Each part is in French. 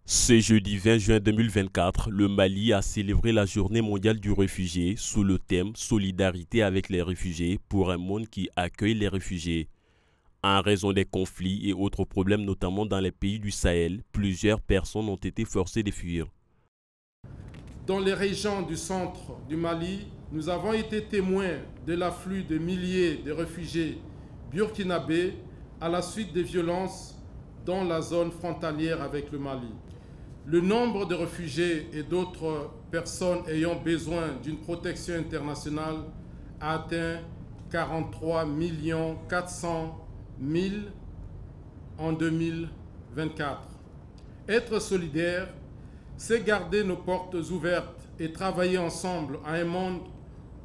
Ce jeudi 20 juin 2024, le Mali a célébré la Journée mondiale du réfugié sous le thème « Solidarité avec les réfugiés pour un monde qui accueille les réfugiés ». En raison des conflits et autres problèmes, notamment dans les pays du Sahel, plusieurs personnes ont été forcées de fuir. Dans les régions du centre du Mali, nous avons été témoins de l'afflux de milliers de réfugiés burkinabés à la suite des violences dans la zone frontalière avec le Mali. Le nombre de réfugiés et d'autres personnes ayant besoin d'une protection internationale a atteint 43 400 000 en 2024. Être solidaire, c'est garder nos portes ouvertes et travailler ensemble à un monde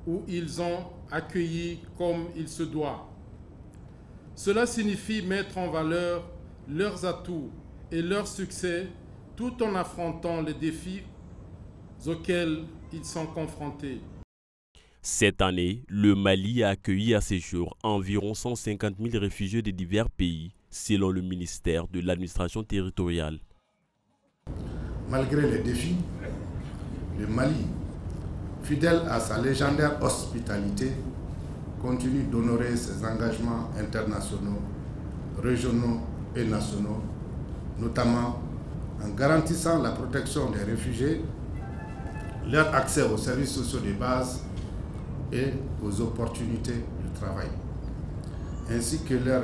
où ils ont accueilli comme il se doit. Cela signifie mettre en valeur leurs atouts et leurs succès tout en affrontant les défis auxquels ils sont confrontés. Cette année, le Mali a accueilli à ce jour environ 150 000 réfugiés de divers pays, selon le ministère de l'administration territoriale. Malgré les défis, le Mali, fidèle à sa légendaire hospitalité, continue d'honorer ses engagements internationaux, régionaux et nationaux, notamment en garantissant la protection des réfugiés, leur accès aux services sociaux de base et aux opportunités de travail, ainsi que leur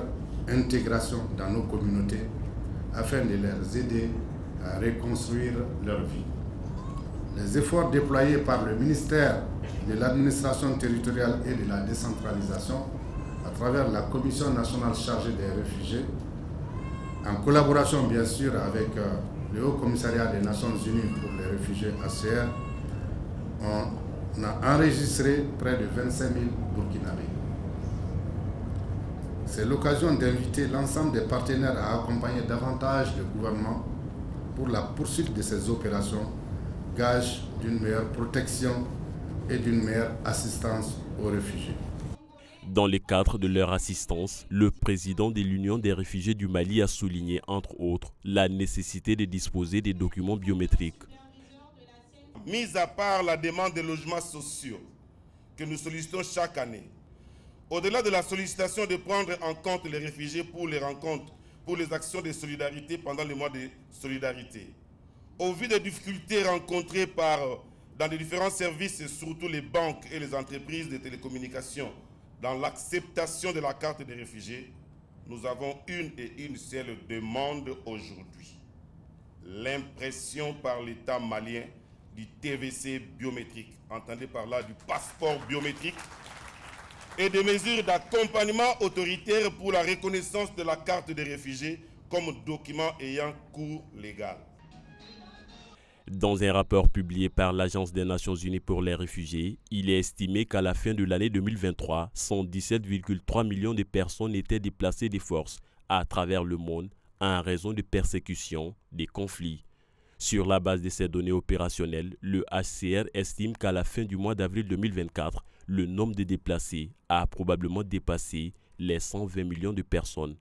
intégration dans nos communautés afin de les aider à reconstruire leur vie. Les efforts déployés par le ministère de l'administration territoriale et de la décentralisation à travers la Commission nationale chargée des réfugiés, en collaboration bien sûr avec le Haut Commissariat des Nations Unies pour les réfugiés HCR, on a enregistré près de 25 000 Burkinabés. C'est l'occasion d'inviter l'ensemble des partenaires à accompagner davantage le gouvernement pour la poursuite de ces opérations, gage d'une meilleure protection et d'une meilleure assistance aux réfugiés. Dans le cadre de leur assistance, le président de l'Union des réfugiés du Mali a souligné, entre autres, la nécessité de disposer des documents biométriques. Mis à part la demande de logements sociaux que nous sollicitons chaque année, au-delà de la sollicitation de prendre en compte les réfugiés pour les rencontres, pour les actions de solidarité pendant les mois de solidarité, au vu des difficultés rencontrées dans les différents services, et surtout les banques et les entreprises de télécommunications, dans l'acceptation de la carte des réfugiés, nous avons une seule demande aujourd'hui. L'impression par l'État malien du TVC biométrique, entendez par là du passeport biométrique, et des mesures d'accompagnement autoritaire pour la reconnaissance de la carte des réfugiés comme document ayant cours légal. Dans un rapport publié par l'Agence des Nations Unies pour les réfugiés, il est estimé qu'à la fin de l'année 2023, 117,3 millions de personnes étaient déplacées de force à travers le monde en raison de persécutions, de conflits. Sur la base de ces données opérationnelles, le HCR estime qu'à la fin du mois d'avril 2024, le nombre de déplacés a probablement dépassé les 120 millions de personnes.